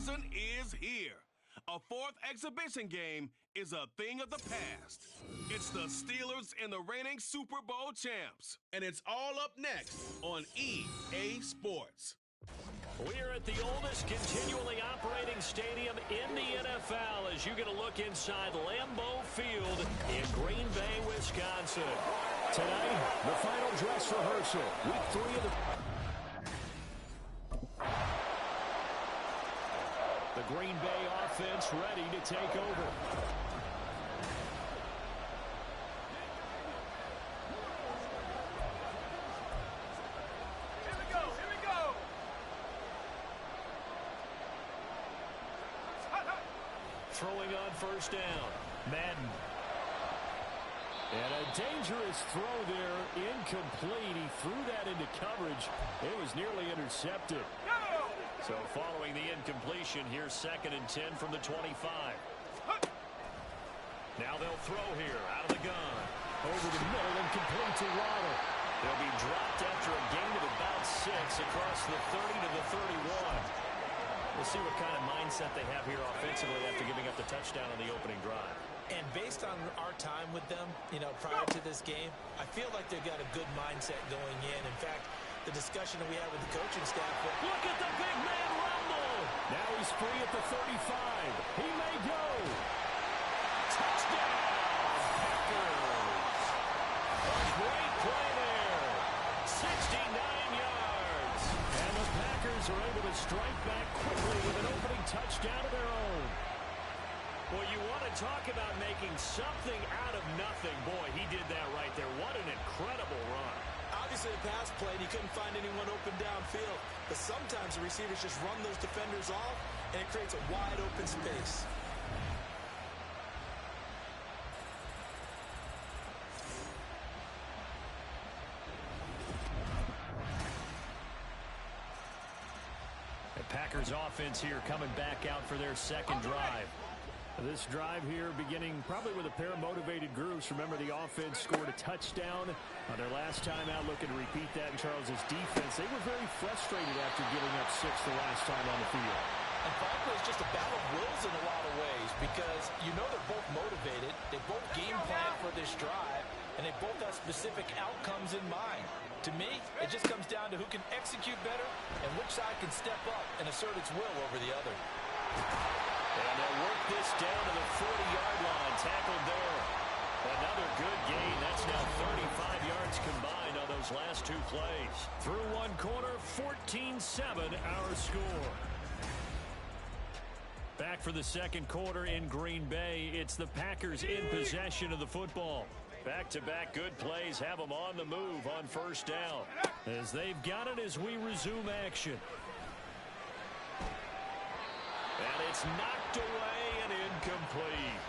season is here. A fourth exhibition game is a thing of the past. It's the Steelers and the reigning Super Bowl champs. And it's all up next on EA Sports. We're at the oldest continually operating stadium in the NFL as you get a look inside Lambeau Field in Green Bay, Wisconsin. Tonight, the final dress rehearsal. Week 3 of the Green Bay offense ready to take over. Throwing on first down, Madden. And a dangerous throw there, incomplete. He threw that into coverage. It was nearly intercepted. So following the incompletion, here's 2nd and 10 from the 25. Now they'll throw here, out of the gun. Over the middle and complete to Waddle. They'll be dropped after a gain of about 6 across the 30 to the 31. We'll see what kind of mindset they have here offensively after giving up the touchdown on the opening drive. And based on our time with them, prior to this game, I feel like they've got a good mindset going in. In fact, the discussion that we had with the coaching staff. Look at the big man rumble. Now he's free at the 35. He may go. Touchdown, Packers. A great play there. 69 yards. And the Packers are able to strike back quickly with an opening touchdown of their own. Well, you want to talk about making something out of nothing. Boy, he did that right there. What an incredible run. Obviously, a pass play, and he couldn't find anyone open downfield. But sometimes the receivers just run those defenders off, and it creates a wide open space. The Packers offense here coming back out for their second drive. This drive here beginning probably with a pair of motivated groups. Remember, the offense scored a touchdown on their last time out, looking to repeat that in Charles's defense. They were very frustrated after giving up 6 the last time on the field. And frankly, it's just a battle of wills in a lot of ways because they're both motivated. They both game plan for this drive, and they both have specific outcomes in mind. To me, it just comes down to who can execute better and which side can step up and assert its will over the other. And they'll work this down to the 40-yard line. Tackled there. Another good gain. That's now 35 yards combined on those last 2 plays. Through one quarter, 14-7 our score. Back for the second quarter in Green Bay. It's the Packers in possession of the football. Back-to-back good plays have them on the move on first down. As they've got it as we resume action. And it's knocked away and incomplete.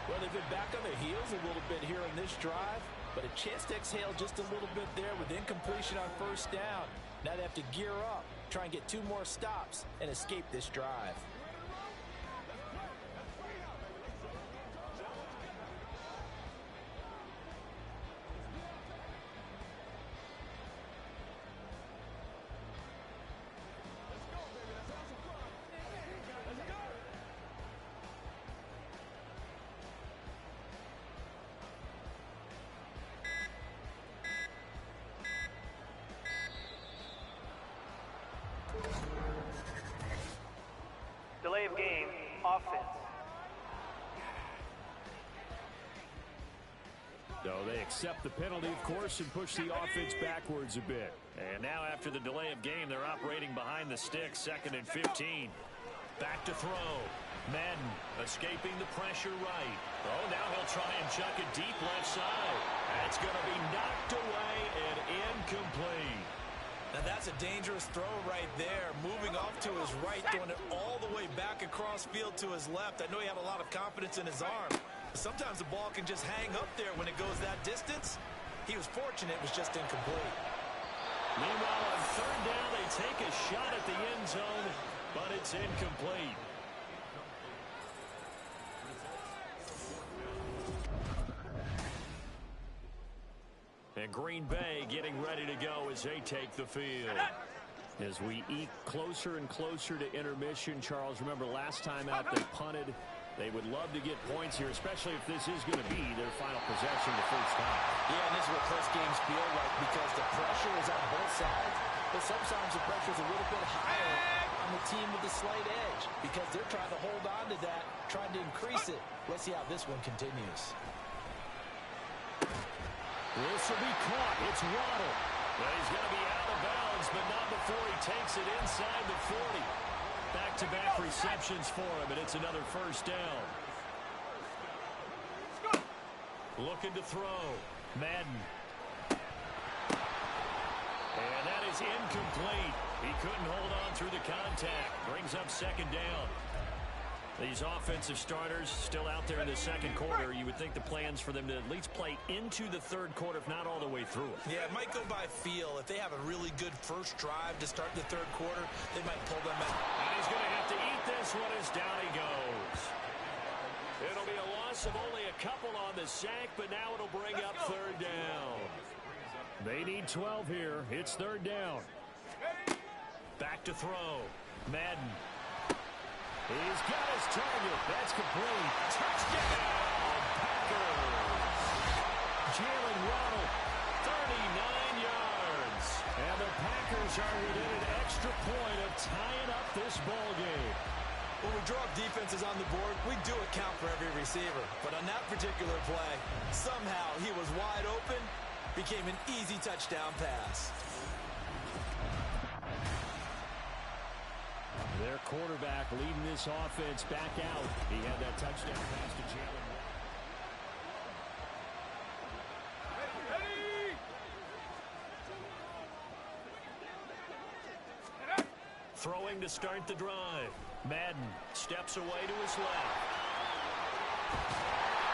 Well, they've been back on their heels a little bit here in this drive, but a chance to exhale just a little bit there with incompletion on first down. Now they have to gear up, try and get 2 more stops, and escape this drive. Delay of game, offense. So they accept the penalty, of course, and push the offense backwards a bit. And now after the delay of game, they're operating behind the sticks, 2nd and 15. Back to throw. Madden escaping the pressure right. Oh, now he'll try and chuck it deep left side. That's going to be knocked away and incomplete. Now that's a dangerous throw right there. Moving off to his right, throwing it all the way back across field to his left. I know he had a lot of confidence in his arm. Sometimes the ball can just hang up there when it goes that distance. He was fortunate it was just incomplete. Meanwhile, on third down, they take a shot at the end zone, but it's incomplete. And Green Bay getting ready to go as they take the field. As we eke closer and closer to intermission, Charles, remember last time out they punted. They would love to get points here, especially if this is going to be their final possession the first time. Yeah, and this is what close games feel like because the pressure is on both sides, but sometimes the pressure is a little bit higher on the team with the slight edge because they're trying to hold on to that, trying to increase it. Let's see how this one continues. This will be caught. It's Waddle. Well, he's going to be out of bounds, but not before he takes it inside the 40. Back-to-back receptions for him, and it's another first down. Looking to throw. Madden. And that is incomplete. He couldn't hold on through the contact. Brings up second down. These offensive starters still out there in the second quarter. You would think the plan's for them to at least play into the third quarter, if not all the way through it. Yeah, it might go by feel. If they have a really good first drive to start the third quarter, they might pull them out. And he's going to have to eat this one as down he goes. It'll be a loss of only a couple on the sack, but now it'll bring up third down. They need 12 here. It's third down. Back to throw. Madden. He's got his target. That's complete. Touchdown, Packers. Jalen Waddle, 39 yards. And the Packers are within an extra point of tying up this ball game. When we draw up defenses on the board, we do account for every receiver. But on that particular play, somehow he was wide open, became an easy touchdown pass. Their quarterback leading this offense back out. He had that touchdown pass to Jalen. Throwing to start the drive. Madden steps away to his left.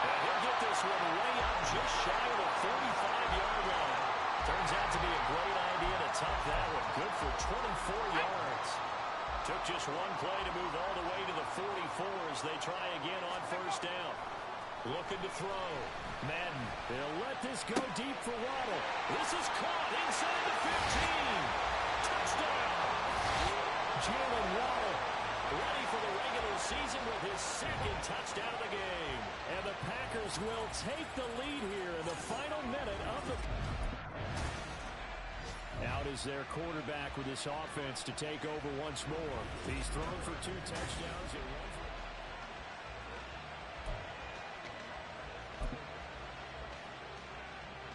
And he'll get this one way up just shy of the 45-yard line. Turns out to be a great idea to tuck that one. Good for 24 yards. Took just one play to move all the way to the 44 as they try again on first down. Looking to throw. Madden. They'll let this go deep for Waddle. This is caught inside the 15. Touchdown. Jalen Waddle ready for the regular season with his second touchdown of the game. And the Packers will take the lead here in the final minute of the... Out is their quarterback with this offense to take over once more. He's thrown for 2 touchdowns and one for...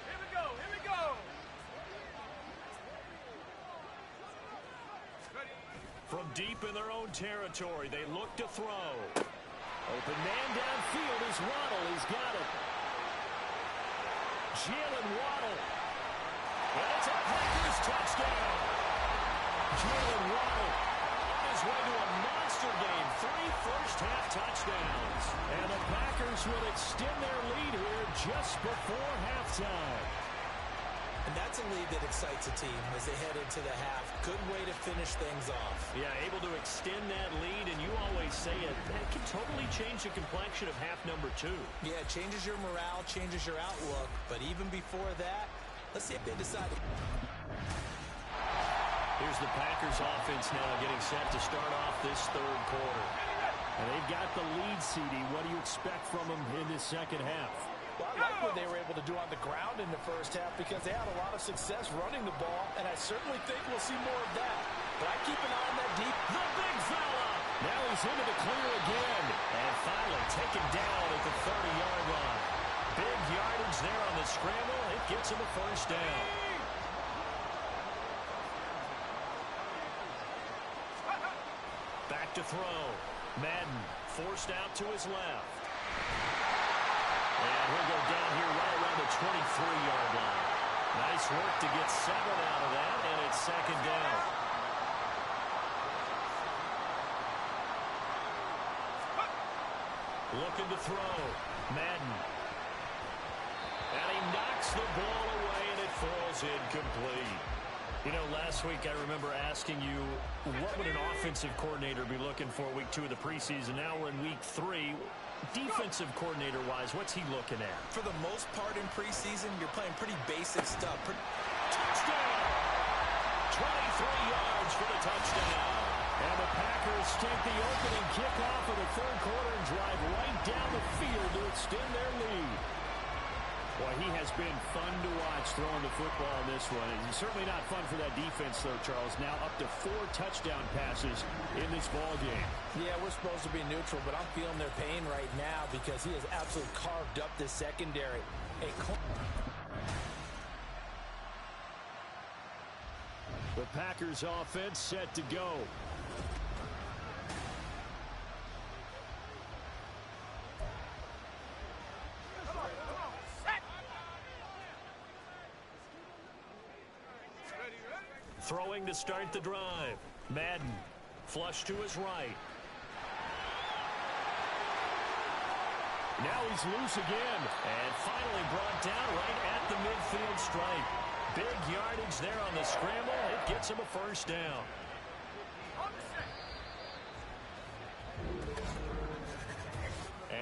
Here we go, here we go! Ready. From deep in their own territory, they look to throw. Open man downfield is Waddle. He's got it. Jalen Waddle. And it's a Packers touchdown. Jalen Waddle on his way to a monster game. 3 first-half touchdowns. And the Packers will extend their lead here just before halftime. And that's a lead that excites a team as they head into the half. Good way to finish things off. Yeah, able to extend that lead, and you always say it, that can totally change the complexion of half number 2. Yeah, it changes your morale, changes your outlook. But even before that, let's see if they decide. Here's the Packers offense now getting set to start off this third quarter. And they've got the lead, CD. What do you expect from them in this second half? Well, I like what they were able to do on the ground in the first half because they had a lot of success running the ball, and I certainly think we'll see more of that. But I keep an eye on that deep. The big fella! Now he's into the clear again. And finally taken down at the 30-yard line. Big yardage there on the scramble. It gets him a first down. Back to throw. Madden forced out to his left. And he'll go down here right around the 23-yard line. Nice work to get 7 out of that, and it's second down. Looking to throw. Madden. And he knocks the ball away, and it falls incomplete. You know, last week I remember asking you, what would an offensive coordinator be looking for week 2 of the preseason? Now we're in week 3. Defensive coordinator-wise, what's he looking at? For the most part in preseason, you're playing pretty basic stuff. Touchdown! yards for the touchdown. And the Packers take the opening kickoff of the third quarter and drive right down the field to extend their lead. Boy, he has been fun to watch throwing the football in this one. And certainly not fun for that defense, though, Charles. Now up to 4 touchdown passes in this ball game. Yeah, we're supposed to be neutral, but I'm feeling their pain right now because he has absolutely carved up this secondary. The Packers offense set to go. Throwing to start the drive. Madden, flush to his right. Now he's loose again. And finally brought down right at the midfield stripe. Big yardage there on the scramble. It gets him a first down.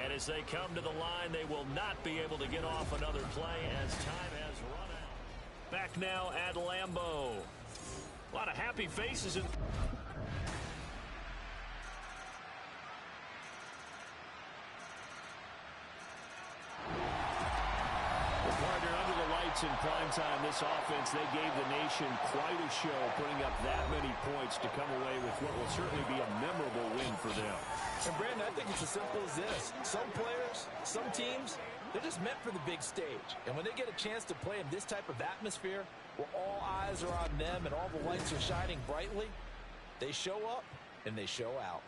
And as they come to the line, they will not be able to get off another play as time has run out. Back now at Lambeau. A lot of happy faces in. In primetime, this offense, they gave the nation quite a show, putting up that many points to come away with what will certainly be a memorable win for them. And Brandon, I think it's as simple as this. Some players, some teams, they're just meant for the big stage. And when they get a chance to play in this type of atmosphere, where all eyes are on them and all the lights are shining brightly, they show up and they show out.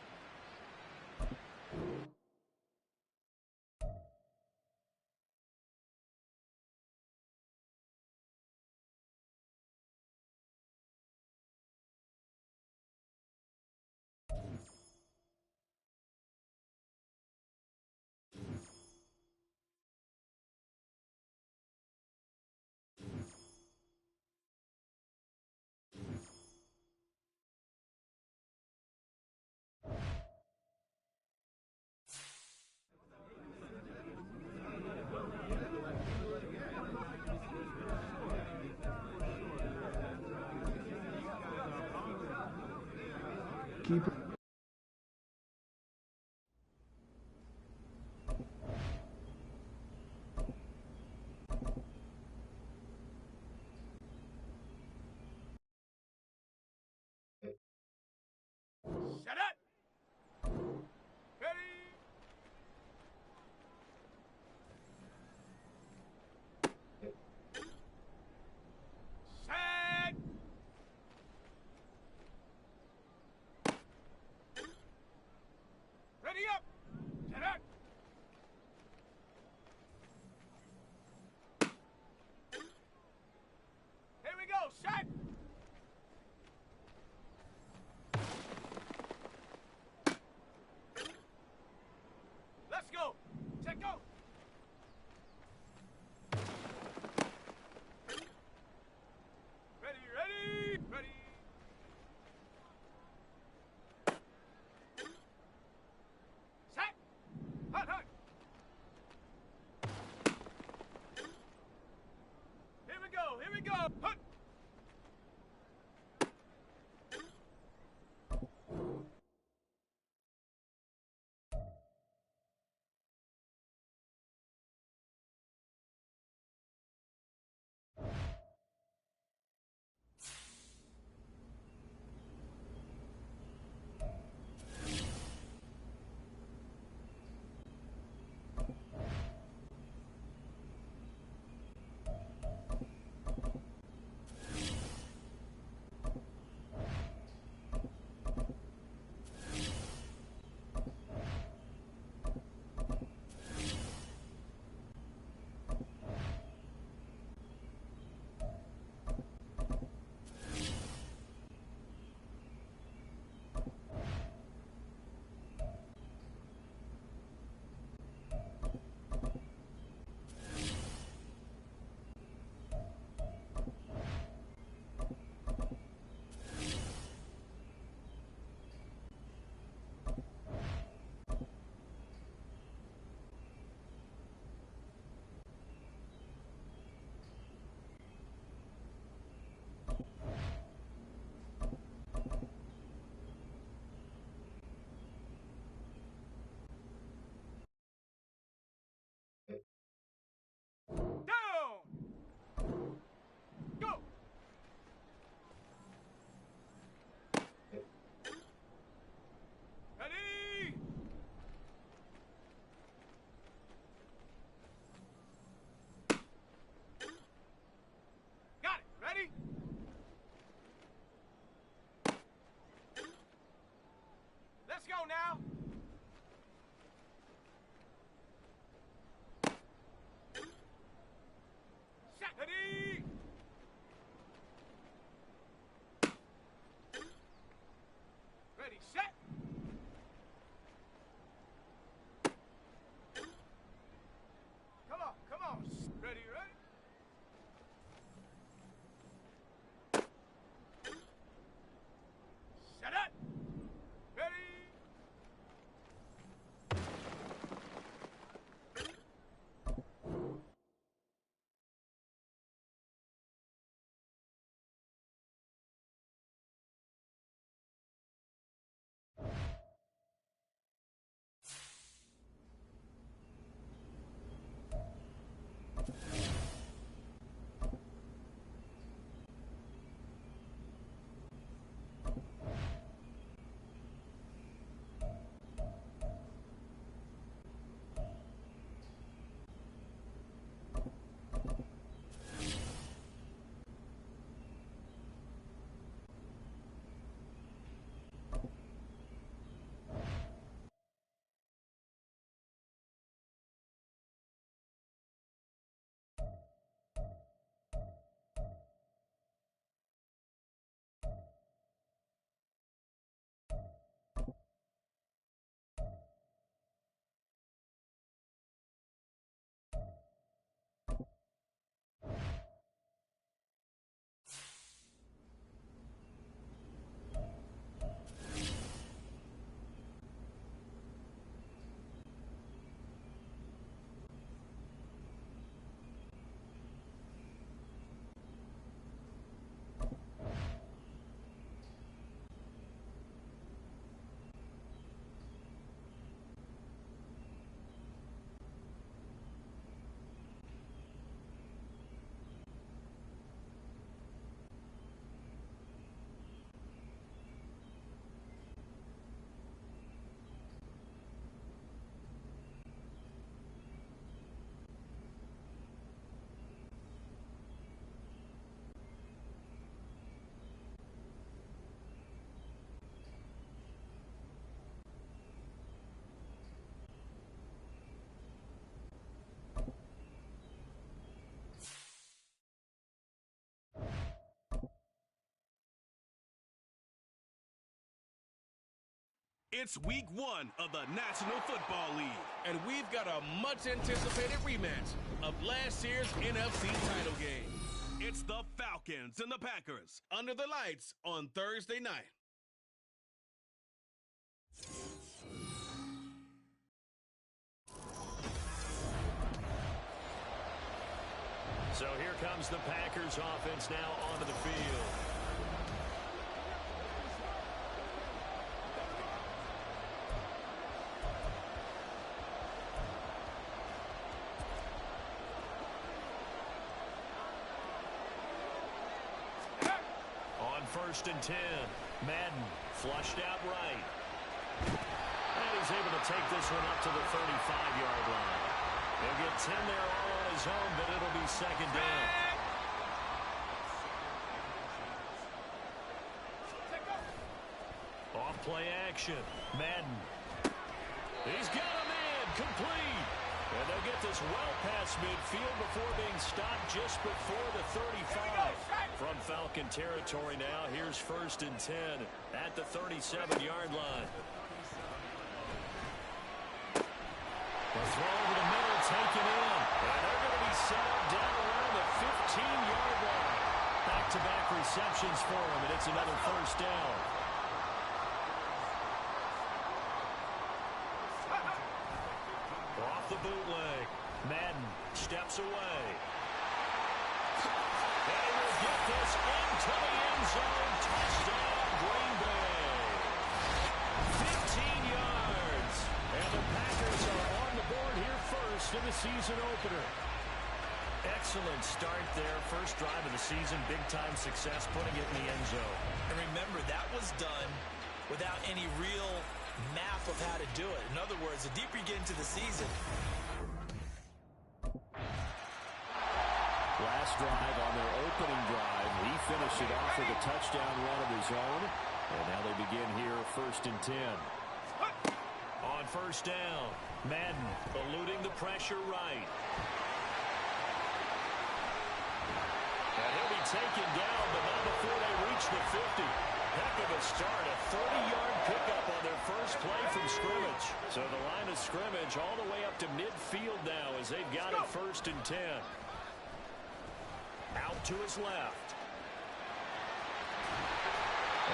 Keeper. Shut up! Ready? Set! It's week 1 of the National Football League, and we've got a much-anticipated rematch of last year's NFC title game. It's the Falcons and the Packers under the lights on Thursday night. So here comes the Packers offense now onto the field. On 1st and 10, Madden flushed out right. And he's able to take this one up to the 35-yard line. He'll get 10 there all on his own, but it'll be 2nd down. Off play action. Madden. He's got a man complete. And they'll get this well past midfield before being stopped just before the 35. From Falcon territory now, here's 1st and 10 at the 37-yard line. The throw over the middle, taken in. And they're going to be set up down around the 15-yard line. Back-to-back receptions for him, and it's another 1st down. Off the bootleg. Madden steps away. And he will get this into the end zone. Touchdown, Green Bay. 15 yards. And the Packers are on the board here first in the season opener. Excellent start there. First drive of the season. Big-time success, putting it in the end zone. And remember, that was done without any real map of how to do it. In other words, the deeper you get into the season. Last drive on their opening drive, he finished it off with a touchdown run of his own. And now they begin here 1st and 10. On 1st down, Madden eluding the pressure right. And he'll be taken down, but not before they reach the 50. Heck of a start, a 30-yard pickup on their first play from scrimmage. So the line of scrimmage all the way up to midfield now as they've got it 1st and 10. Out to his left.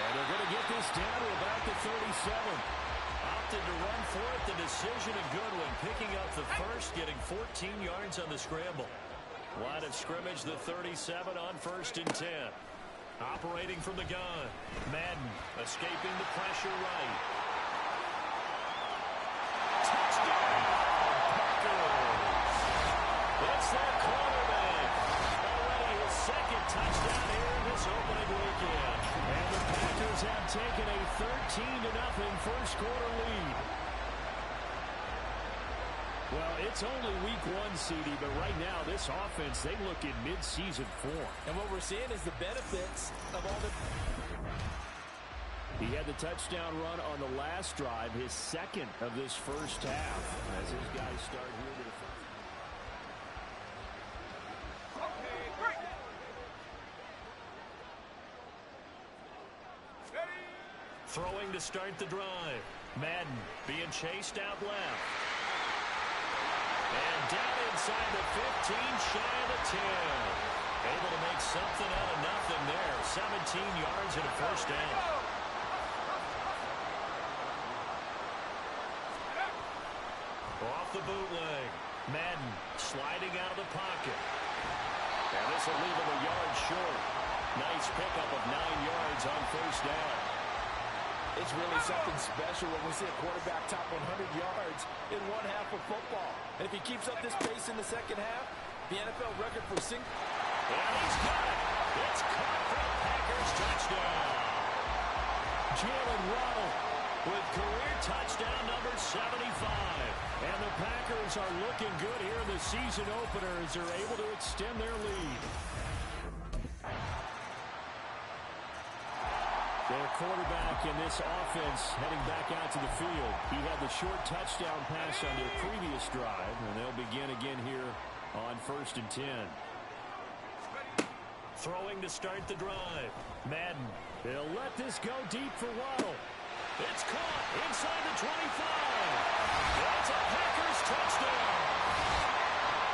And they're going to get this down to about the 37. Opted to run for it. The decision a good one. Picking up the first, getting 14 yards on the scramble. Line of scrimmage, the 37 on 1st and 10. Operating from the gun. Madden escaping the pressure right. Touchdown! Packers! It's their quarterback. Already his 2nd touchdown here in this opening weekend. And the Packers have taken a 13-0 first quarter lead. Well, it's only week 1, CD, but right now this offense, they look in mid-season form. And what we're seeing is the benefits of all the... He had the touchdown run on the last drive, his 2nd of this first half. As his guys start here to the first. Throwing to start the drive. Madden being chased out left. And down inside the 15, shy of the 10. Able to make something out of nothing there. 17 yards and a 1st down. Off the bootleg. Madden sliding out of the pocket. And this will leave him a yard short. Nice pickup of 9 yards on 1st down. It's really something special when we see a quarterback top 100 yards in one half of football. And if he keeps up this pace in the 2nd half, the NFL record for And he's got it. It's caught for a Packers touchdown. Jalen Waddle with career touchdown number 75. And the Packers are looking good here in the season opener as they're able to extend their lead. Their quarterback in this offense heading back out to the field. He had the short touchdown pass on their previous drive, and they'll begin again here on 1st and 10. Throwing to start the drive. Madden. They'll let this go deep for Waddle. It's caught inside the 25. It's a Packers touchdown.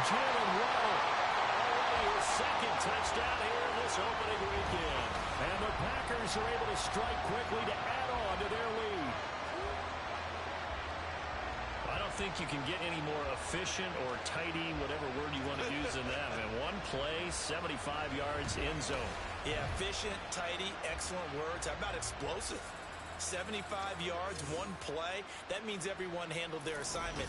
Jalen Waddle already his second touchdown here in this opening weekend. And the Packers are able to strike quickly to add on to their lead. I don't think you can get any more efficient or tidy, whatever word you want to use in that. And one play, 75 yards, end zone. Yeah, efficient, tidy, excellent words. How about explosive? 75 yards, one play. That means everyone handled their assignment.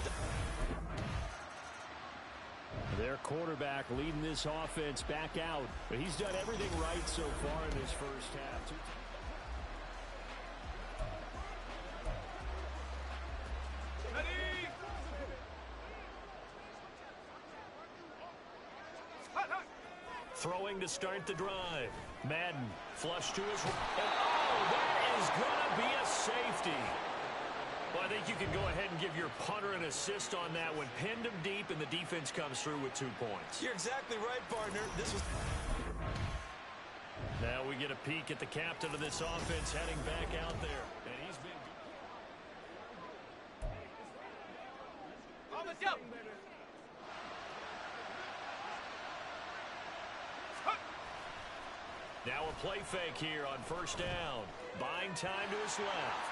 Their quarterback leading this offense back out. But he's done everything right so far in this first half. Throwing to start the drive. Madden flush to his right. Oh, that is going to be a safety. Well, I think you can go ahead and give your punter an assist on that when pinned him deep and the defense comes through with 2 points. You're exactly right, partner. This was... Now we get a peek at the captain of this offense heading back out there. And he's been good. On the jump. Now a play fake here on first down. Buying time to his left.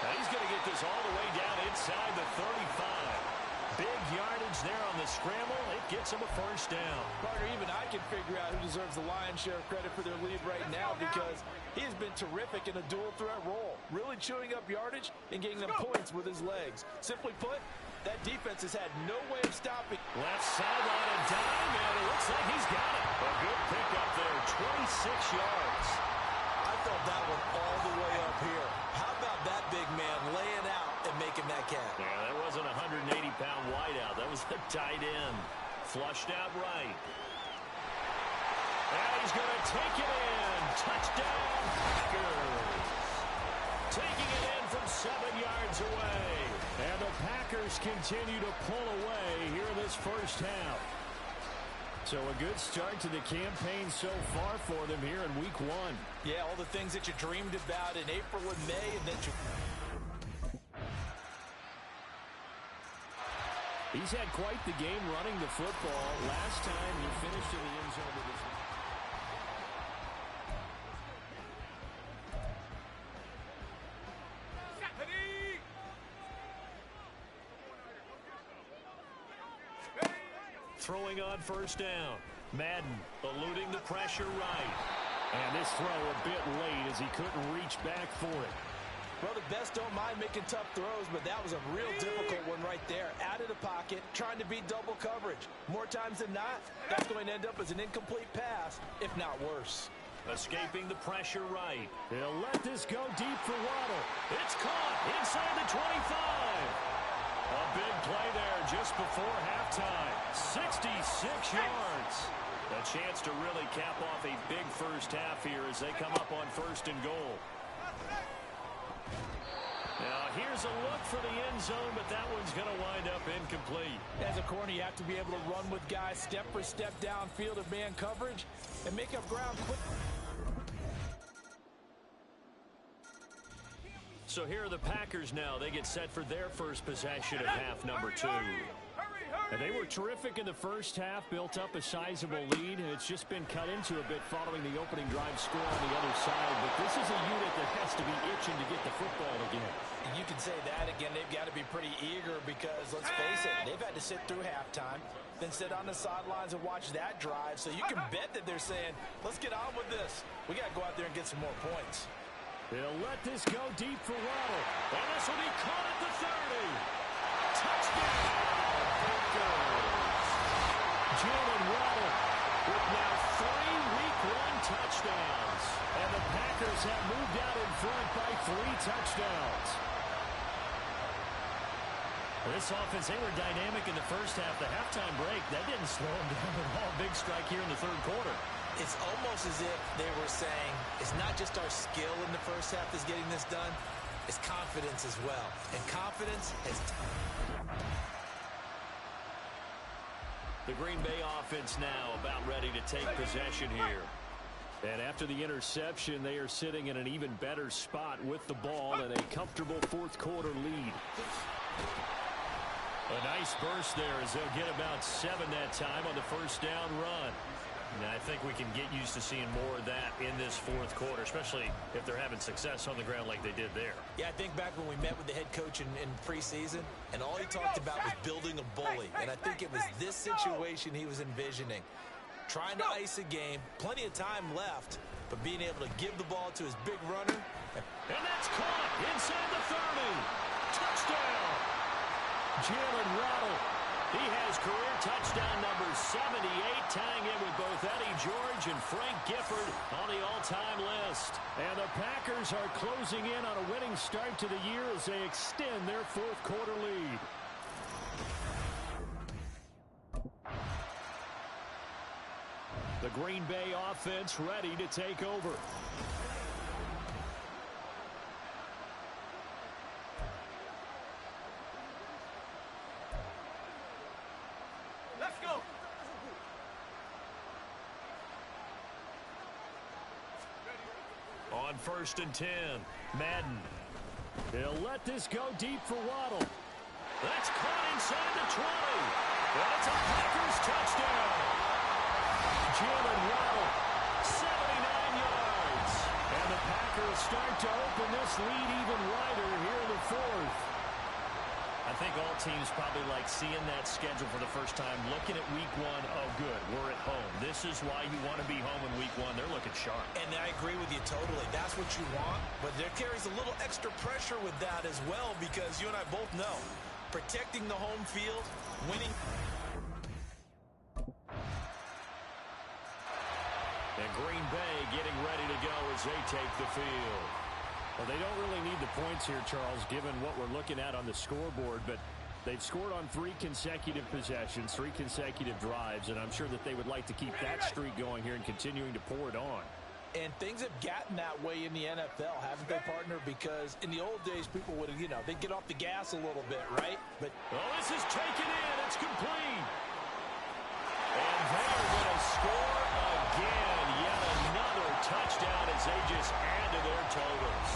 Now he's going to get this all the way down inside the 35. Big yardage there on the scramble. It gets him a first down. Partner, even I can figure out who deserves the lion's share of credit for their lead right now because he has been terrific in a dual threat role, really chewing up yardage and getting them points with his legs. Simply put, that defense has had no way of stopping. Left sideline a dime, and it looks like he's got it. A good pickup there, 26 yards. I felt that one all the way up here. How about that big man laying out and making that catch? Yeah, that wasn't a 180-pound wideout. That was a tight end. Flushed out right. And he's going to take it in. Touchdown, Packers. Taking it in from 7 yards away. And the Packers continue to pull away here in this first half. So a good start to the campaign so far for them here in week 1. Yeah, all the things that you dreamed about in April and May, and then He's had quite the game running the football. Last time he finished in the end zone with his... Throwing on first down. Madden eluding the pressure right. And this throw a bit late as he couldn't reach back for it. Well, the best don't mind making tough throws, but that was a real difficult one right there. Out of the pocket, trying to beat double coverage. More times than not, that's going to end up as an incomplete pass, if not worse. Escaping the pressure right. He'll let this go deep for Waddle. It's caught inside the 25. A big play there just before halftime. 66 yards. A chance to really cap off a big first half here as they come up on first and goal. Now here's a look for the end zone, but that one's going to wind up incomplete. As a corner, you have to be able to run with guys step for step downfield of man coverage and make up ground quick. So here are the Packers now. They get set for their first possession of half number 2. And they were terrific in the first half, built up a sizable lead, and it's just been cut into a bit following the opening drive score on the other side. But this is a unit that has to be itching to get the football again. You can say that again. They've got to be pretty eager because, let's face it, they've had to sit through halftime, then sit on the sidelines and watch that drive. So you can bet that they're saying, let's get on with this. We got to go out there and get some more points. They'll let this go deep for Waddle. And this will be caught at the 30. Touchdown! Jalen Waddle with now 3 Week 1 touchdowns. And the Packers have moved out in front by 3 touchdowns. This offense, they were dynamic in the first half. The halftime break, that didn't slow them down at all. Big strike here in the third quarter. It's almost as if they were saying, it's not just our skill in the first half that's getting this done, it's confidence as well. And confidence is... The Green Bay offense now about ready to take possession here. And after the interception, they are sitting in an even better spot with the ball and a comfortable fourth-quarter lead. A nice burst there as they'll get about 7 that time on the first down run. And I think we can get used to seeing more of that in this fourth quarter, especially if they're having success on the ground like they did there. Yeah, I think back when we met with the head coach in preseason, and all he talked about was building a bully. And I think it was this situation he was envisioning. Trying to ice a game, plenty of time left, but being able to give the ball to his big runner. And that's caught inside the 30. Touchdown! Jalen Waddle. He has career touchdown number 78, tying in with both Eddie George and Frank Gifford on the all-time list. And the Packers are closing in on a winning start to the year as they extend their fourth-quarter lead. The Green Bay offense ready to take over. Let's go. On 1st and 10, Madden. He'll let this go deep for Waddle. That's caught inside the 20. And it's a Packers touchdown. Jalen Waddle, 79 yards. And the Packers start to open this lead even wider here in the fourth. I think all teams probably like seeing that schedule for the first time, looking at week one. Oh, good, we're at home. This is why you want to be home in week one. They're looking sharp. And I agree with you totally. That's what you want, but there carries a little extra pressure with that as well, because you and I both know protecting the home field, winning. And Green Bay getting ready to go as they take the field. Well, they don't really need the points here, Charles, given what we're looking at on the scoreboard, but they've scored on 3 consecutive possessions, 3 consecutive drives, and I'm sure that they would like to keep that streak going here and continuing to pour it on. And things have gotten that way in the NFL, haven't they, partner? Because in the old days, people would have, they'd get off the gas a little bit, right? But this is taken in. It's complete. And they're going to score again. Yet another touchdown as they just add to their totals.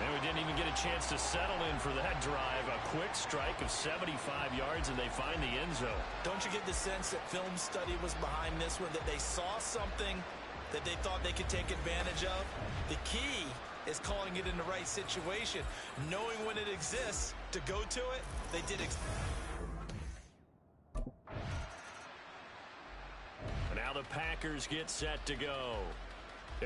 And we didn't even get a chance to settle in for that drive. A quick strike of 75 yards, and they find the end zone. Don't you get the sense that film study was behind this one, that they saw something that they thought they could take advantage of? The key is calling it in the right situation, knowing when it exists to go to it. They did Now the Packers get set to go.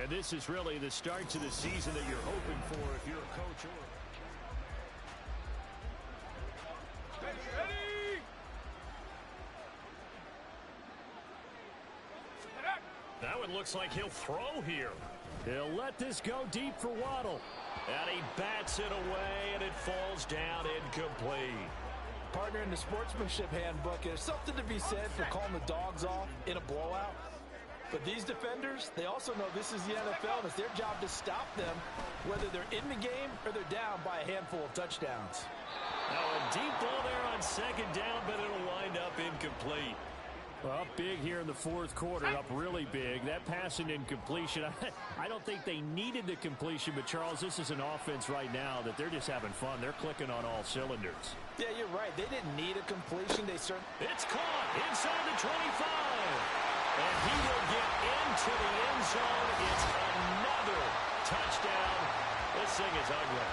And this is really the start to the season that you're hoping for if you're a coach or... Ready? That one looks like he'll throw here. He'll let this go deep for Waddle. And he bats it away, and it falls down incomplete. Partner, in the sportsmanship handbook, there's something to be said for calling the dogs off in a blowout. But these defenders, they also know this is the NFL, and it's their job to stop them, whether they're in the game or they're down by a handful of touchdowns. Now a deep ball there on 2nd down, but it'll wind up incomplete. Well, up big here in the fourth quarter, up really big. That pass and incompletion, I don't think they needed the completion, but Charles, this is an offense right now that they're just having fun. They're clicking on all cylinders. Yeah, you're right. They didn't need a completion. It's caught inside the 25. And he will get into the end zone. It's another touchdown. This thing is ugly.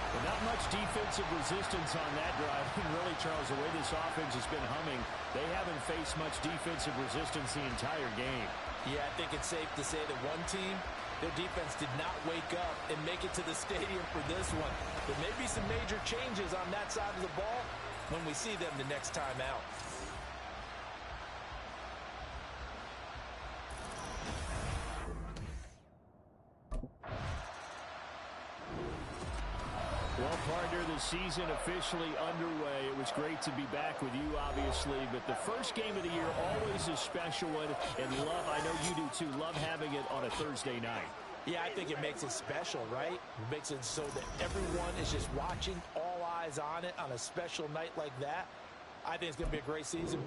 But not much defensive resistance on that drive. And really, Charles, the way this offense has been humming, they haven't faced much defensive resistance the entire game. Yeah, I think it's safe to say that one team, their defense did not wake up and make it to the stadium for this one. There may be some major changes on that side of the ball when we see them the next time out. Well, partner, the season officially underway. It was great to be back with you, obviously, but the first game of the year always a special one, and love, I know you do too, love having it on a Thursday night. Yeah, I think it makes it special, right? It makes it so that everyone is just watching, all eyes on it on a special night like that. I think it's going to be a great season.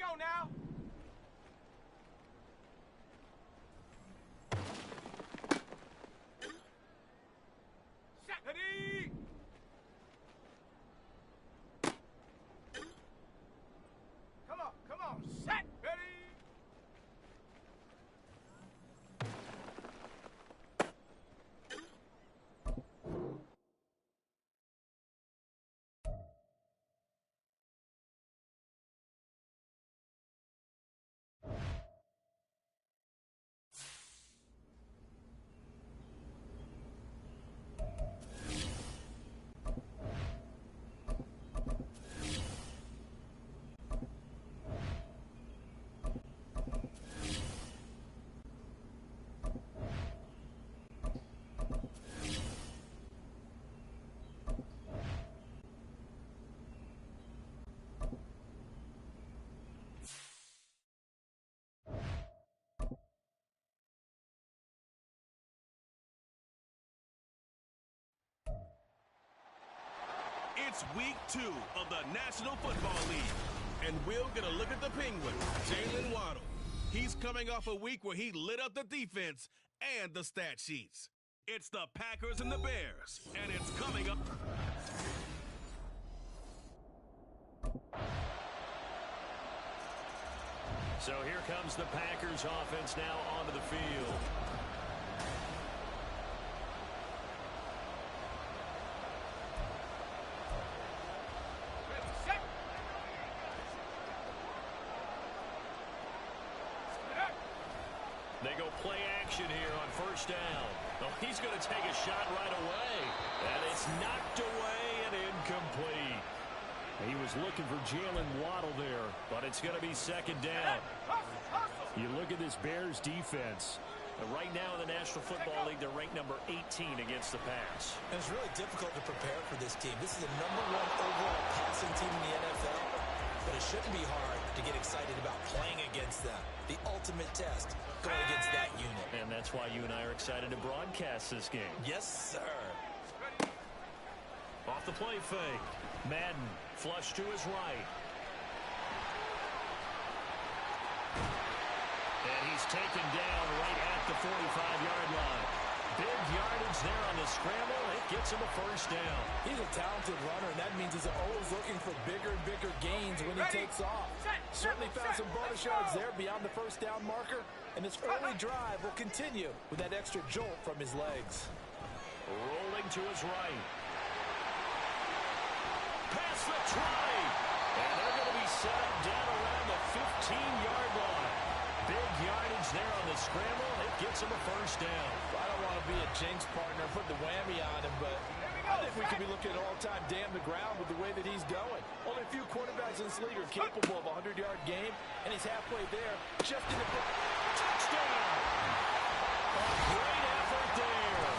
go now. Set. Ready. Come on. Set. Ready. It's week 2 of the National Football League, and we'll get a look at the Penguin, Jalen Waddle. He's coming off a week where he lit up the defense and the stat sheets. It's the Packers and the Bears, and it's coming up. So here comes the Packers offense now onto the field. They go play action here on first down. Oh, he's going to take a shot right away. And it's knocked away and incomplete. He was looking for Jalen Waddle there, but it's going to be second down. You look at this Bears defense. Right now in the National Football League, they're ranked number 18 against the pass. And it's really difficult to prepare for this team. This is the #1 overall passing team in the NFL. But it shouldn't be hard to get excited about playing against them. The ultimate test going against that unit. And that's why you and I are excited to broadcast this game. Yes, sir. Off the play fake. Madden flush to his right. And he's taken down right at the 45-yard line. Big yardage there on the scramble. It gets him a first down. He's a talented runner, and that means he's always looking for bigger and bigger gains when he takes off. Certainly found some bonus yards there beyond the first down marker, and this early drive will continue with that extra jolt from his legs. Rolling to his right. Pass the try. And they're going to be set up down around the 15-yard line. Big yardage there on the scramble. It gets him a first down. I don't want to be a jinx partner and put the whammy on him, but I think we could be looking at all-time damn the ground with the way that he's going. Only a few quarterbacks in this league are capable of a 100-yard game, and he's halfway there. Just in the touchdown. A great effort there.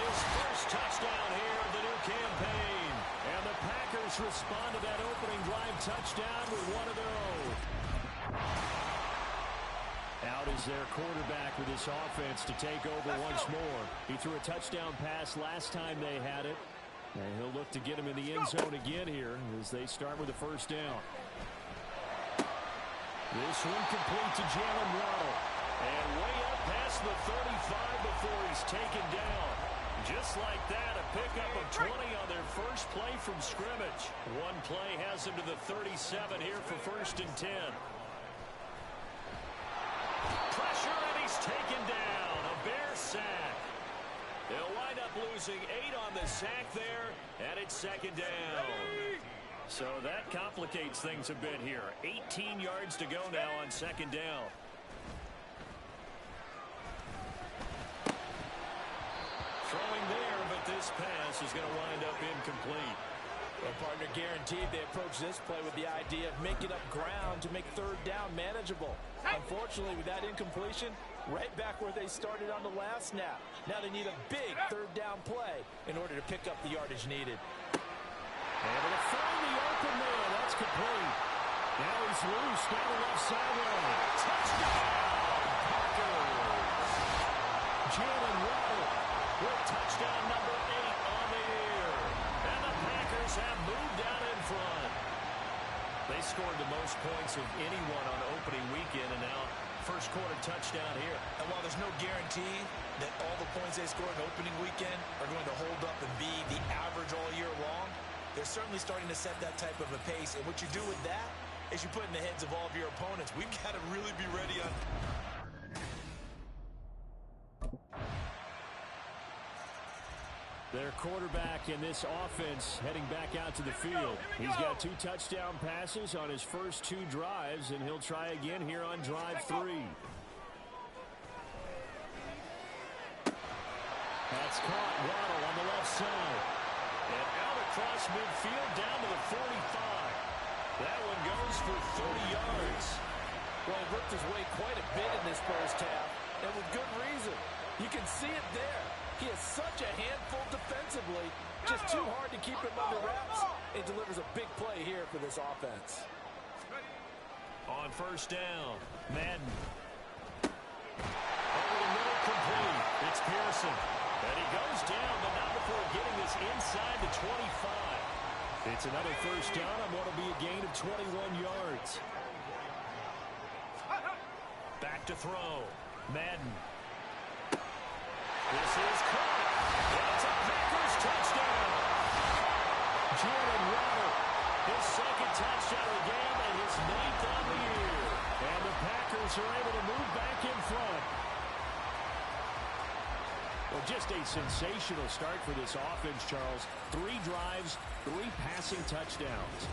His first touchdown here of the new campaign. And the Packers respond to that opening drive touchdown with one of their own. Out is their quarterback with this offense to take over once more. He threw a touchdown pass last time they had it. And he'll look to get him in the end zone again here as they start with the first down. This one complete to Jalen Waddle. And way up past the 35 before he's taken down. Just like that, a pickup of 20 on their first play from scrimmage. One play has him to the 37 here for 1st and 10. Pressure, and he's taken down. A Bear sack. They'll wind up losing 8 on the sack there, and it's second down. So that complicates things a bit here. 18 yards to go now on second down. Throwing there, but this pass is going to wind up incomplete. Well, partner, guaranteed they approach this play with the idea of making up ground to make third down manageable. Unfortunately, with that incompletion, right back where they started on the last snap. Now they need a big third down play in order to pick up the yardage needed. Able to find the open man. That's complete. Now he's loose down the left sideline. Touchdown, Packers. Jalen Waddle with touchdown number 8 on the year. And the Packers have moved down in front. They scored the most points of anyone on opening weekend, and now first quarter touchdown here. And while there's no guarantee that all the points they score in opening weekend are going to hold up and be the average all year long, they're certainly starting to set that type of a pace. And what you do with that is you put in the heads of all of your opponents, we've got to really be ready on. Their quarterback in this offense heading back out to the field. He's got 2 touchdown passes on his first 2 drives, and he'll try again here on drive 3. That's caught. Waddle on the left side. And out across midfield down to the 45. That one goes for 30 yards. Well, he worked his way quite a bit in this first half, and with good reason. You can see it there. He is such a handful defensively. Just too hard to keep him under wraps. It delivers a big play here for this offense. On first down, Madden. Over the middle, complete. It's Pearson. And he goes down, but not before getting this inside the 25. It's another first down on what will be a gain of 21 yards. Back to throw. Madden. This is caught. It's a Packers touchdown. Jalen Waddle, his second touchdown of the game and his 9th on the year. And the Packers are able to move back in front. Well, just a sensational start for this offense, Charles. 3 drives, 3 passing touchdowns.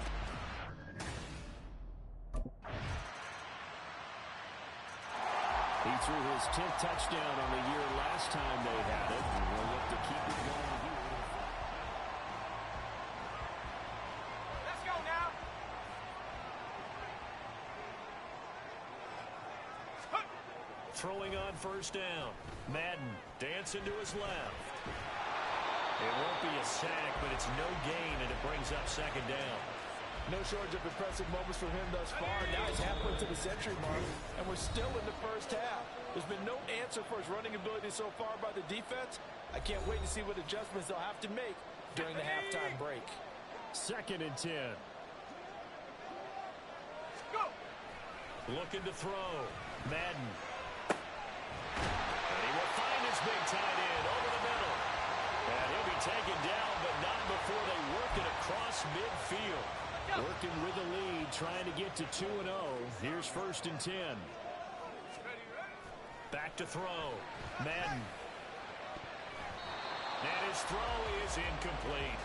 He threw his 10th touchdown on the year last time they had it, and we'll look to keep it going here. Let's go now. Throwing on first down. Madden dancing to his left. It won't be a sack, but it's no gain, and it brings up second down. No shortage of impressive moments from him thus far. Now he's halfway to the century mark, and we're still in the first half. There's been no answer for his running ability so far by the defense. I can't wait to see what adjustments they'll have to make during the halftime break. 2nd and 10. Go. Looking to throw. Madden. And he will find his big tight end over the middle. And he'll be taken down, but not before they work it across midfield. Working with the lead, trying to get to 2-0. Here's 1st and 10. Back to throw. Madden. And his throw is incomplete.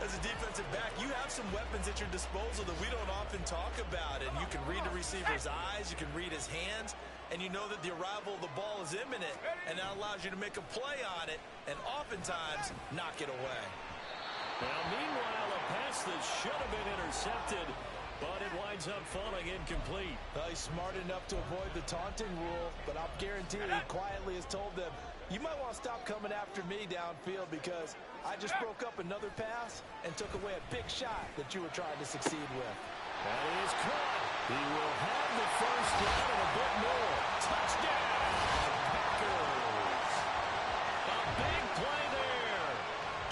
As a defensive back, you have some weapons at your disposal that we don't often talk about. And you can read the receiver's eyes, you can read his hands, and you know that the arrival of the ball is imminent. And that allows you to make a play on it and oftentimes knock it away. Now, meanwhile, a pass that should have been intercepted, but it winds up falling incomplete. Well, he's smart enough to avoid the taunting rule, but I'm guaranteed he quietly has told them, you might want to stop coming after me downfield because I just broke up another pass and took away a big shot that you were trying to succeed with. That is caught. He will have the first down and a bit more. Touchdown, Packers. A big play there.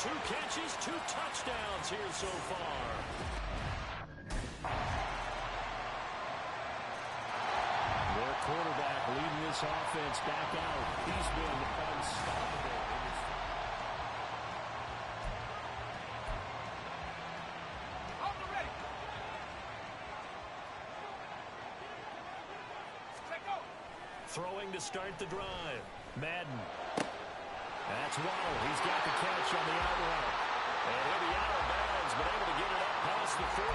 2 catches, 2 touchdowns here so far. Their quarterback leading this offense back out. He's been unstoppable. Throwing to start the drive. Madden. That's Waddle. He's got the catch on the out route. And he'll be out of bounds, but able to get it up past the 45.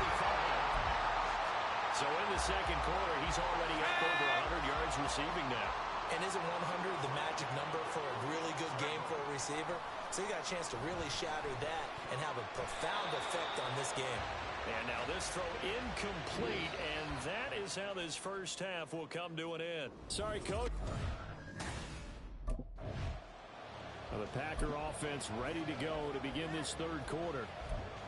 So in the second quarter, he's already up over 100 yards receiving now. And isn't 100 the magic number for a really good game for a receiver? So you got a chance to really shatter that and have a profound effect on this game. And now this throw incomplete, and that is how this first half will come to an end. Sorry, Coach. Well, the Packer offense ready to go to begin this third quarter.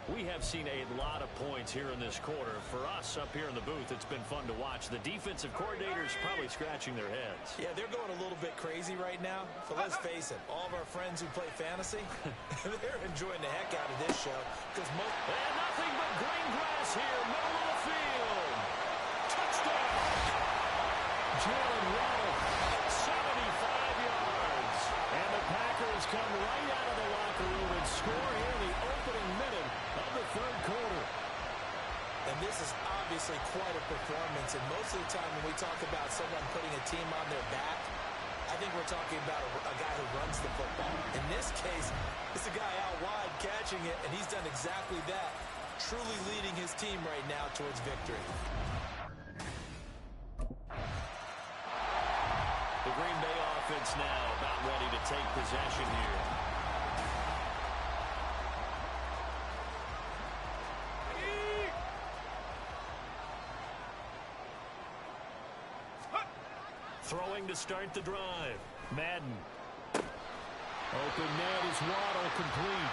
We have seen a lot of points here in this quarter. For us up here in the booth, it's been fun to watch. The defensive coordinators probably scratching their heads. Yeah, they're going a little bit crazy right now. But let's face it, all of our friends who play fantasy, they're enjoying the heck out of this show. Because and nothing but green grass here, middle of the field. Jalen Waddle, 75 yards. And the Packers come right out of the locker room and score here in the opening minute of the third quarter. And this is obviously quite a performance. And most of the time when we talk about someone putting a team on their back, I think we're talking about a guy who runs the football. In this case, it's a guy out wide catching it, and he's done exactly that, truly leading his team right now towards victory. The Green Bay offense now about ready to take possession here. Throwing to start the drive. Madden. Open net is Waddle, complete.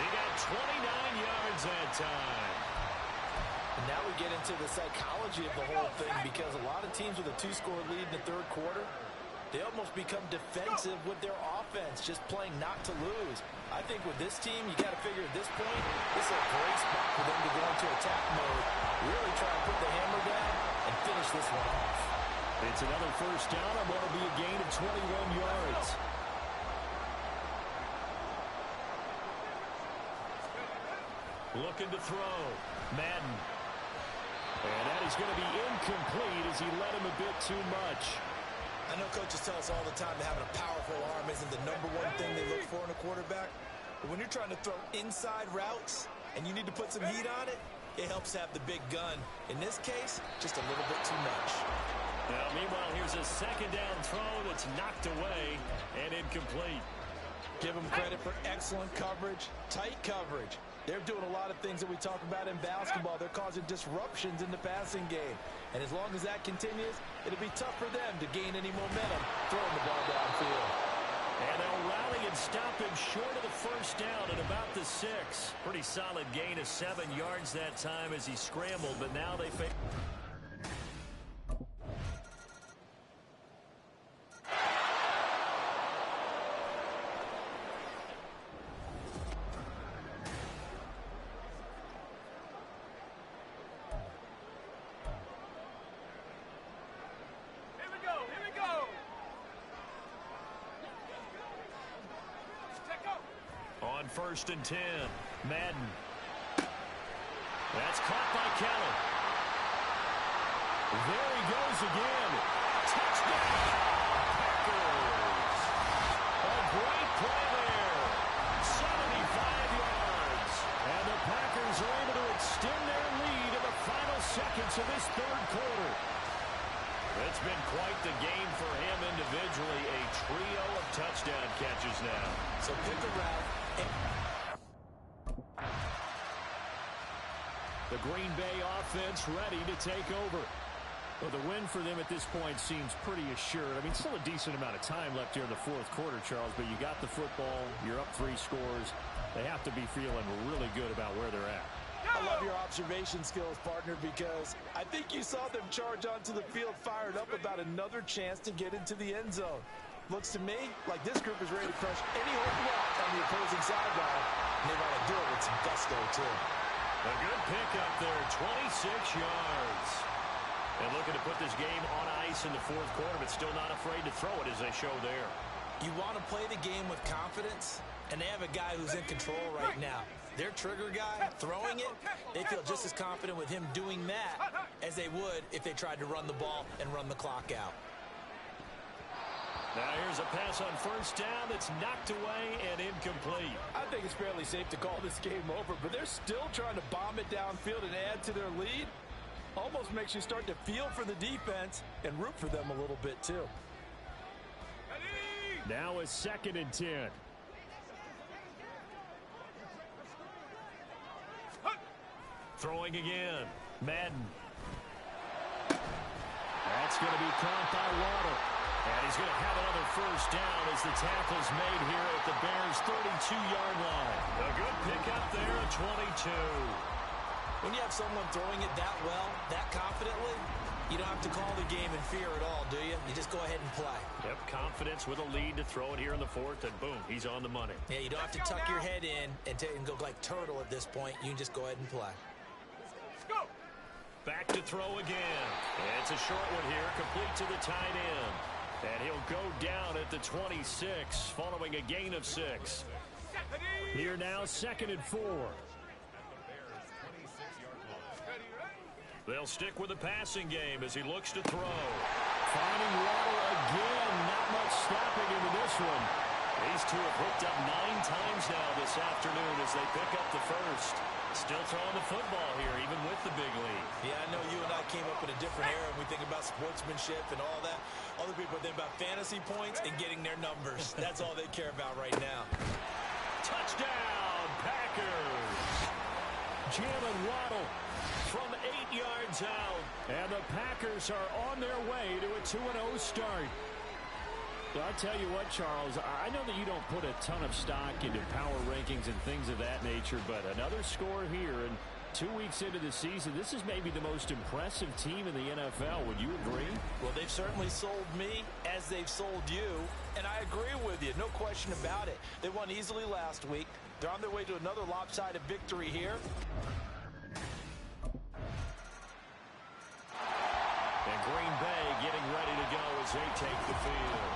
He got 29 yards that time. And now we get into the psychology of the whole thing, because a lot of teams with a two-score lead in the third quarter, they almost become defensive with their offense, just playing not to lose. I think with this team, you got to figure at this point, this is a great spot for them to go into attack mode, really try to put the hammer down and finish this one off. It's another first down on what will be a gain of 21 yards. Looking to throw. Madden. And that is going to be incomplete as he led him a bit too much. I know coaches tell us all the time that having a powerful arm isn't the number one thing they look for in a quarterback. But when you're trying to throw inside routes and you need to put some heat on it, it helps have the big gun. In this case, just a little bit too much. Now, meanwhile, here's a second down throw that's knocked away and incomplete. Give them credit for excellent coverage, tight coverage. They're doing a lot of things that we talk about in basketball. They're causing disruptions in the passing game. And as long as that continues, it'll be tough for them to gain any momentum throwing the ball downfield. And they'll rally and stop him short of the first down at about the 6. Pretty solid gain of 7 yards that time as he scrambled, but now they face... First and 10. Madden. That's caught by Keller. There he goes again. Touchdown, Packers. A great play there. 75 yards. And the Packers are able to extend their lead in the final seconds of this third quarter. It's been quite the game for him individually. A trio of touchdown catches now. So pick a route. The Green Bay offense ready to take over. Well, the win for them at this point seems pretty assured. I mean, still a decent amount of time left here in the fourth quarter, Charles, but you got the football, you're up 3 scores. They have to be feeling really good about where they're at. I love your observation skills, partner, because I think you saw them charge onto the field fired up about another chance to get into the end zone. Looks to me like this group is ready to crush any old rock on the opposing sideline, and they want to do it with some gusto, too. A good pickup there, 26 yards. And looking to put this game on ice in the fourth quarter, but still not afraid to throw it as they show there. You want to play the game with confidence, and they have a guy who's in control right now. Their trigger guy throwing it, they feel just as confident with him doing that as they would if they tried to run the ball and run the clock out. Now here's a pass on first down that's knocked away and incomplete. I think it's fairly safe to call this game over, but they're still trying to bomb it downfield and add to their lead. Almost makes you start to feel for the defense and root for them a little bit too. Now a 2nd and 10. Throwing again. Madden. That's going to be caught by Waddle. And he's going to have another first down as the tackle's made here at the Bears' 32-yard line. A good pickup there at 22. When you have someone throwing it that well, that confidently, you don't have to call the game in fear at all, do you? You just go ahead and play. Yep, confidence with a lead to throw it here in the fourth, and boom, he's on the money. Yeah, you don't have to tuck your head in and go like turtle at this point. You can just go ahead and play. Back to throw again. It's a short one here, complete to the tight end. And he'll go down at the 26 following a gain of 6. Here now, 2nd and 4. They'll stick with the passing game as he looks to throw. Finding Waddle again. Not much stopping him in this one. These two have hooked up 9 times now this afternoon as they pick up the first. Still throwing the football here, even with the big lead. Yeah, I know you and I came up in a different era, and we think about sportsmanship and all that. Other people think about fantasy points and getting their numbers. That's all they care about right now. Touchdown, Packers! Jalen Waddle from 8 yards out. And the Packers are on their way to a 2-0 start. Well, I tell you what, Charles, I know that you don't put a ton of stock into power rankings and things of that nature, but another score here, and 2 weeks into the season, this is maybe the most impressive team in the NFL. Would you agree? Well, they've certainly sold me as they've sold you, and I agree with you, no question about it. They won easily last week. They're on their way to another lopsided victory here. And Green Bay getting ready to go as they take the field.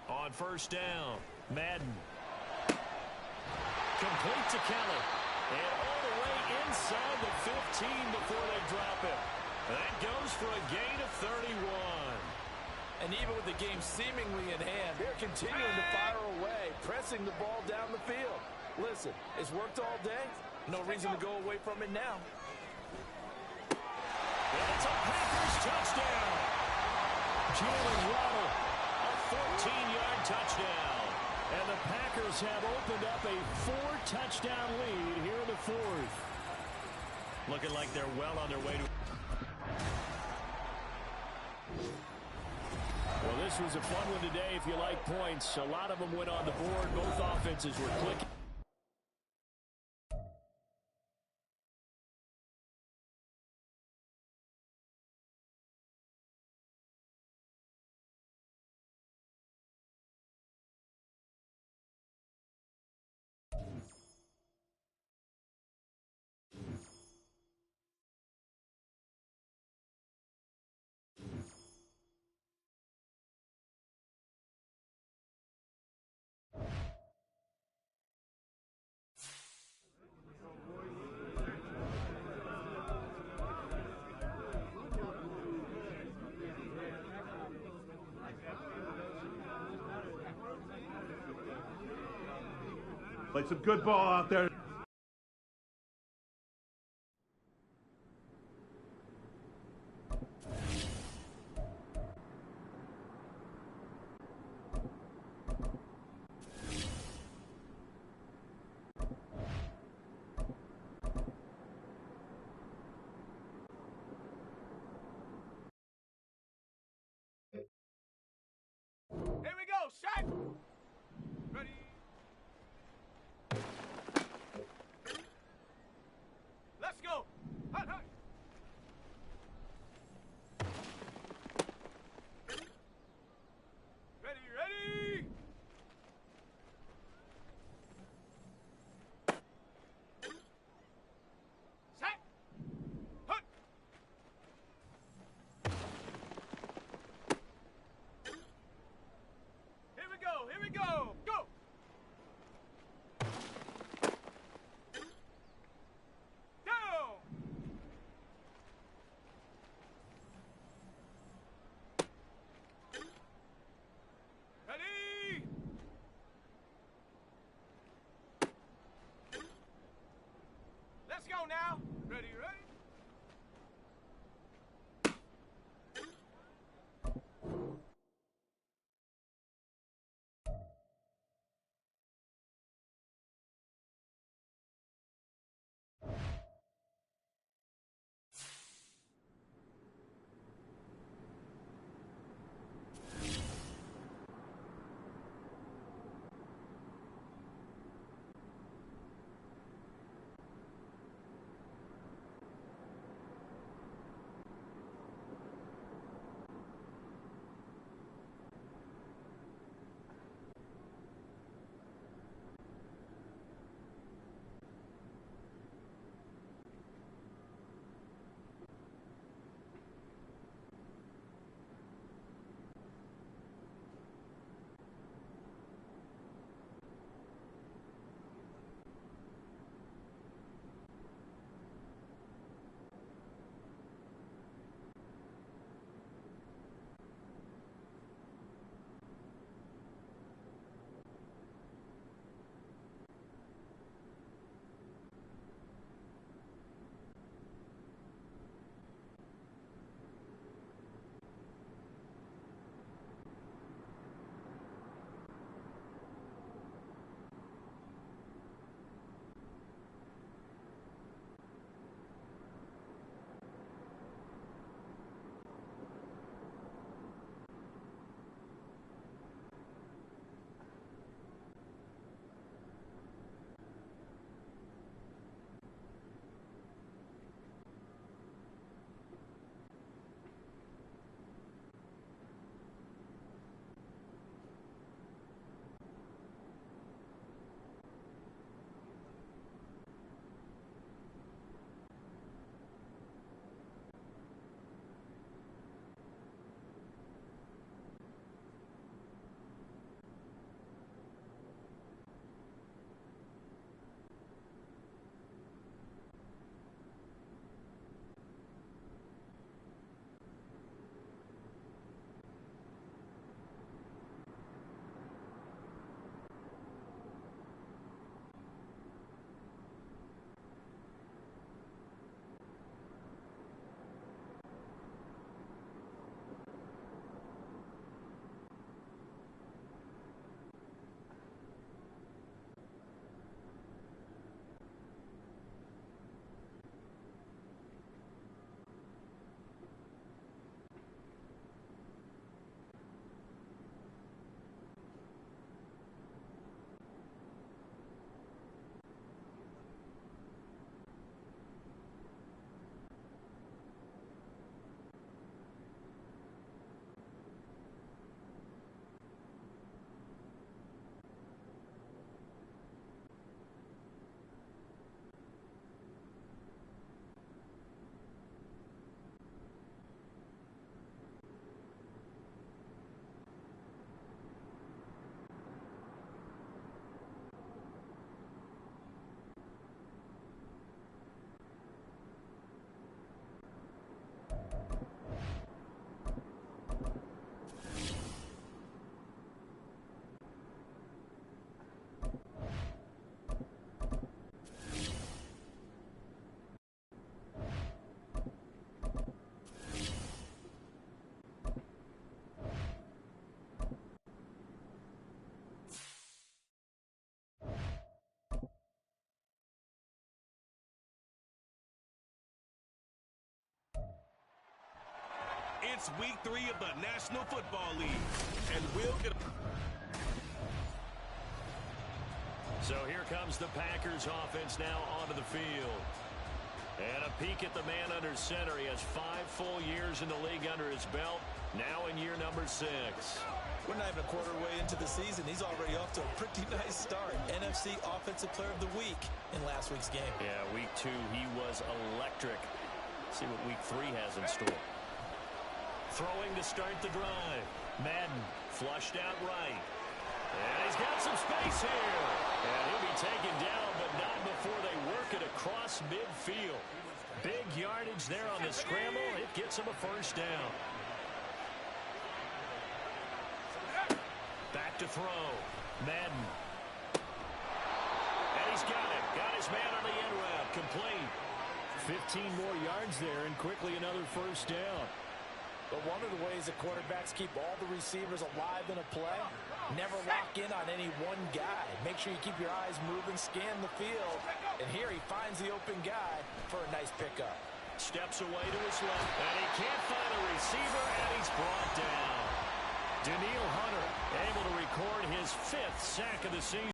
On first down, Madden. Complete to Kelly. And all the way inside the 15 before they drop it. That goes for a gain of 31. And even with the game seemingly in hand, they're continuing to fire away, pressing the ball down the field. Listen, it's worked all day. No reason to go away from it now. And it's a Packers touchdown. Jalen Waddle, a 14-yard touchdown. And the Packers have opened up a 4-touchdown lead here in the 4th. Looking like they're well on their way to... Well, this was a fun one today if you like points. A lot of them went on the board. Both offenses were clicking. Play some good ball out there. Here we go, shot. Ready. It's week 3 of the National Football League, and we'll get... So here comes the Packers offense now onto the field. And a peek at the man under center. He has 5 full years in the league under his belt, now in year number 6. We're not even a quarter way into the season. He's already off to a pretty nice start. NFC Offensive Player of the Week in last week's game. Yeah, week 2, he was electric. See what week 3 has in store. Throwing to start the drive. Madden flushed out right. And he's got some space here. And he'll be taken down, but not before they work it across midfield. Big yardage there on the scramble. It gets him a first down. Back to throw. Madden. And he's got it. Got his man on the end route. Complete. 15 more yards there, and quickly another first down. But one of the ways that quarterbacks keep all the receivers alive in a play, never lock in on any one guy. Make sure you keep your eyes moving, scan the field. And here he finds the open guy for a nice pickup. Steps away to his left, and he can't find a receiver, and he's brought down. Daniil Hunter able to record his 5th sack of the season.